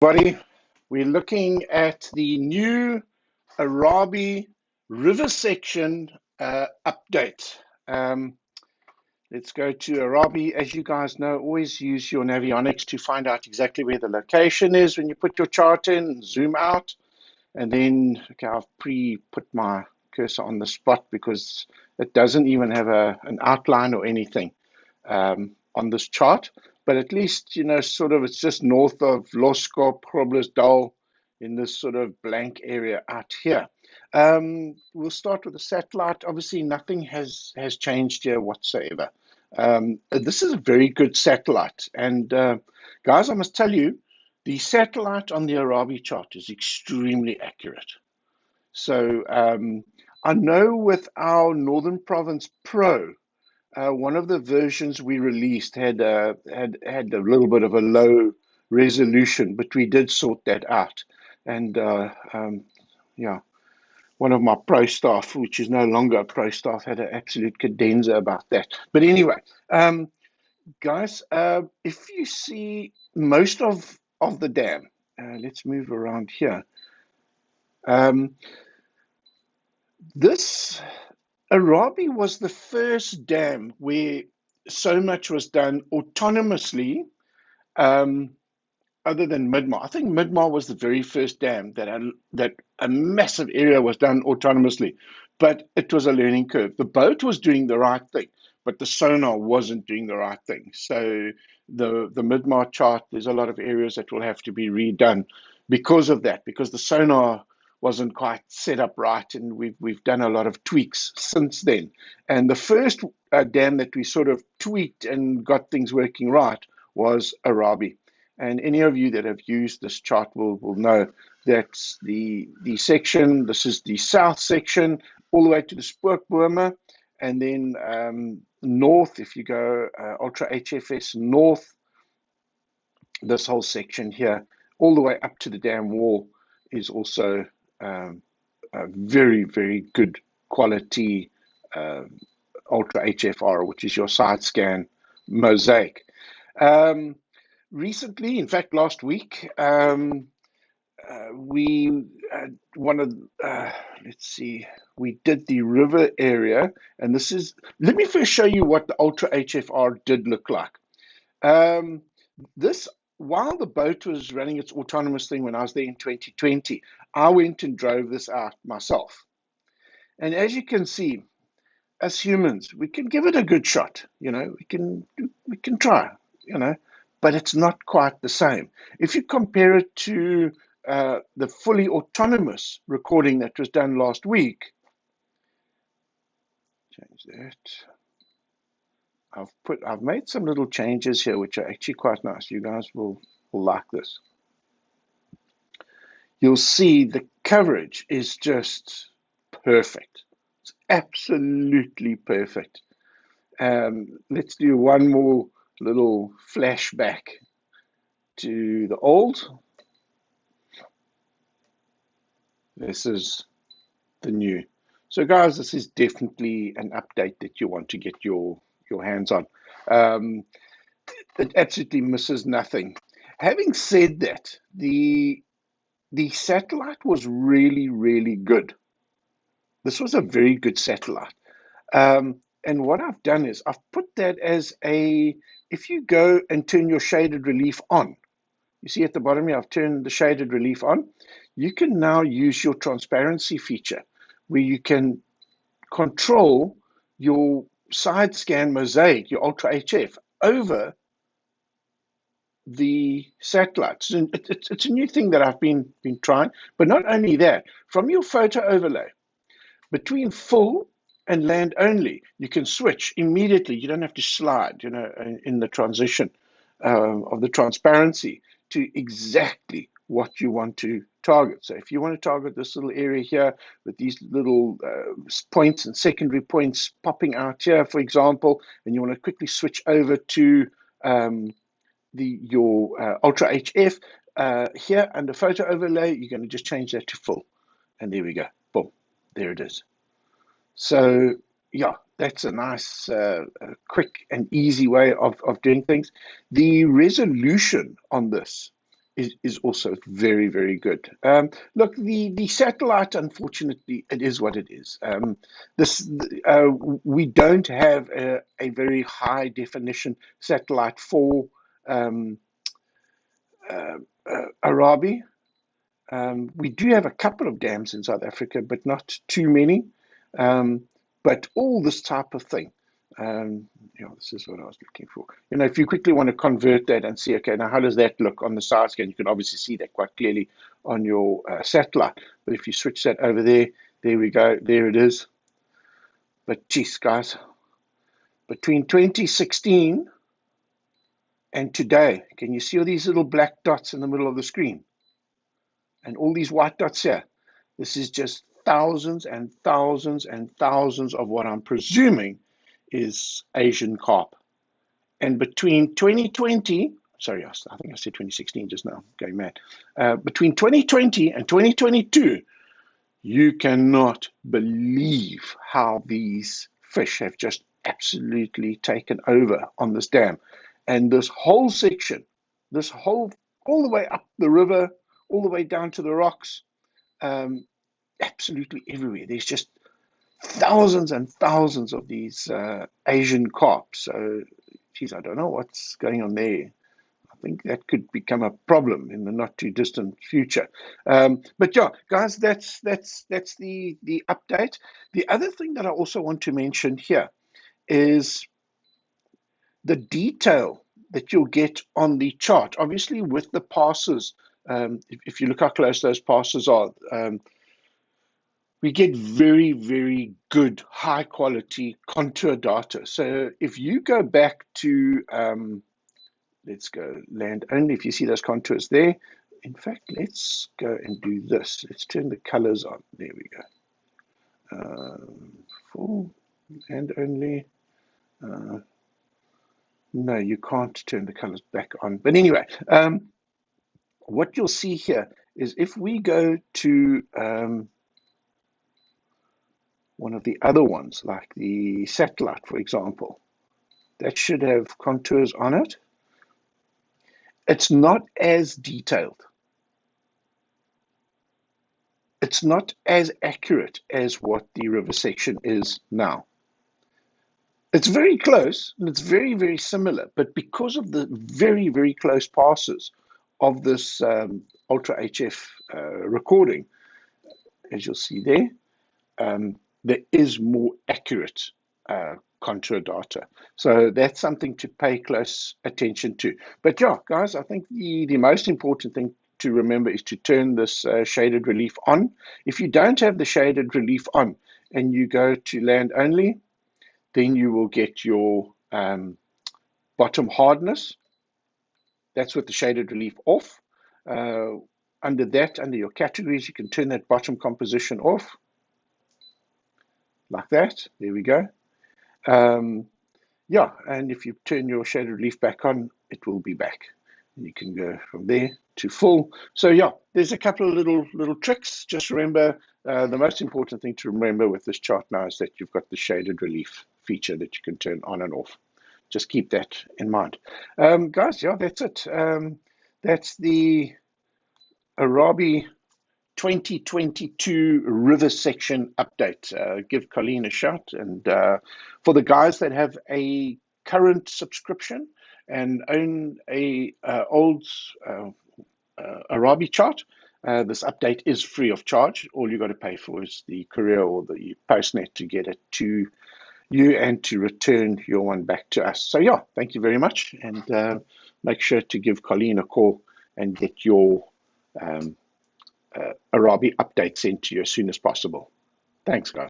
Everybody, we're looking at the new Arabie river section update. Let's go to Arabie. As you guys know, always use your navionics to find out exactly where the location is when you put your chart in, zoom out, and then, okay, I've put my cursor on the spot because it doesn't even have an outline or anything on this chart, but at least, you know, sort of it's just north of Loskop, Groblersdal, in this sort of blank area out here. We'll start with the satellite. Obviously, nothing has changed here whatsoever. This is a very good satellite. And guys, I must tell you, the satellite on the Arabie chart is extremely accurate. So I know with our Northern Province Pro, one of the versions we released had a little bit of a low resolution, but we did sort that out. And yeah, one of my pro staff, which is no longer a pro staff, had an absolute cadenza about that. But anyway, guys, if you see most of the dam, let's move around here. This Arabie was the first dam where so much was done autonomously, um, other than Midmar. I think Midmar was the very first dam that a massive area was done autonomously, but it was a learning curve. The boat was doing the right thing, but the sonar wasn't doing the right thing. So the Midmar chart, there's a lot of areas that will have to be redone because of that, because the sonar wasn't quite set up right, and we've done a lot of tweaks since then. And the first dam that we sort of tweaked and got things working right was Arabie. And any of you that have used this chart will know that's the section. This is the south section, all the way to the Spookbome, and then north, if you go UltraHFS north, this whole section here, all the way up to the dam wall, is also a very, very good quality UltraHFR, which is your side scan mosaic. Recently, in fact, last week, we let's see, we did the river area, and this is, let me first show you what the UltraHFR did look like. This, while the boat was running its autonomous thing when I was there in 2020, I went and drove this out myself. And as you can see, as humans, we can give it a good shot, you know, we can try, you know, but it's not quite the same. If you compare it to the fully autonomous recording that was done last week, change that. I've made some little changes here, which are actually quite nice. You guys will like this. You'll see the coverage is just perfect. It's absolutely perfect. Let's do one more little flashback to the old. This is the new. So guys, this is definitely an update that you want to get your hands on. It absolutely misses nothing. Having said that, the satellite was really, really good. This was a very good satellite. And what I've done is I've put that as if you go and turn your shaded relief on, you see at the bottom here, I've turned the shaded relief on. You can now use your transparency feature where you can control your side scan mosaic, your UltraHF, over the satellites. And it's a new thing that I've been trying, but not only that, from your photo overlay, between full and land only, you can switch immediately. You don't have to slide, you know, in the transition of the transparency to exactly what you want to target. So if you want to target this little area here with these little points and secondary points popping out here, for example, and you want to quickly switch over to your UltraHF here under photo overlay, you're going to just change that to full. And there we go. Boom. There it is. So yeah, that's a nice, quick and easy way of doing things. The resolution on this is also very, very good. Look, the satellite, unfortunately, it is what it is. This we don't have a very high definition satellite for um, Arabie. We do have a couple of dams in South Africa, but not too many. Um, but all this type of thing, this is what I was looking for. If you quickly want to convert that and see, okay, now how does that look on the side scan? You can obviously see that quite clearly on your satellite. But if you switch that over there we go. There it is. But geez, guys, between 2016 and today, can you see all these little black dots in the middle of the screen? And all these white dots here? This is just thousands and thousands and thousands of what I'm presuming is Asian carp. And between 2020, sorry, I think I said 2016 just now, going mad. Between 2020 and 2022, you cannot believe how these fish have just absolutely taken over on this dam. And this whole section, all the way up the river, all the way down to the rocks, absolutely everywhere. There's just thousands and thousands of these Asian carp. So, geez, I don't know what's going on there. I think that could become a problem in the not too distant future. But yeah, guys, that's the update. The other thing that I also want to mention here is the detail that you'll get on the chart. Obviously, with the passes, if you look how close those passes are, we get very, very good, high quality contour data. So if you go back to, let's go land only, if you see those contours there. In fact, let's go and do this. Let's turn the colors on. There we go. Full land only. No, you can't turn the colors back on. But anyway, what you'll see here is if we go to one of the other ones, like the satellite, for example, that should have contours on it. It's not as detailed. It's not as accurate as what the river section is now. It's very close, and it's very, very similar, but because of the very, very close passes of this UltraHF recording, as you'll see there, there is more accurate contour data. So that's something to pay close attention to. But yeah, guys, I think the most important thing to remember is to turn this shaded relief on. If you don't have the shaded relief on and you go to land only, then you will get your bottom hardness. That's with the shaded relief off. Under your categories, you can turn that bottom composition off. Like that. There we go. Yeah, and if you turn your shaded relief back on, it will be back. And you can go from there to full. So yeah, there's a couple of little tricks. Just remember, the most important thing to remember with this chart now is that you've got the shaded relief feature that you can turn on and off. Just keep that in mind. Guys, yeah, that's it. That's the Arabie 2022 river section update. Give Colleen a shout. And for the guys that have a current subscription and own a old Arabie chart, this update is free of charge. All you got to pay for is the courier or the postnet to get it to you and to return your one back to us. So yeah, thank you very much, and make sure to give Colleen a call and get your Arabie update sent to you as soon as possible. Thanks, guys.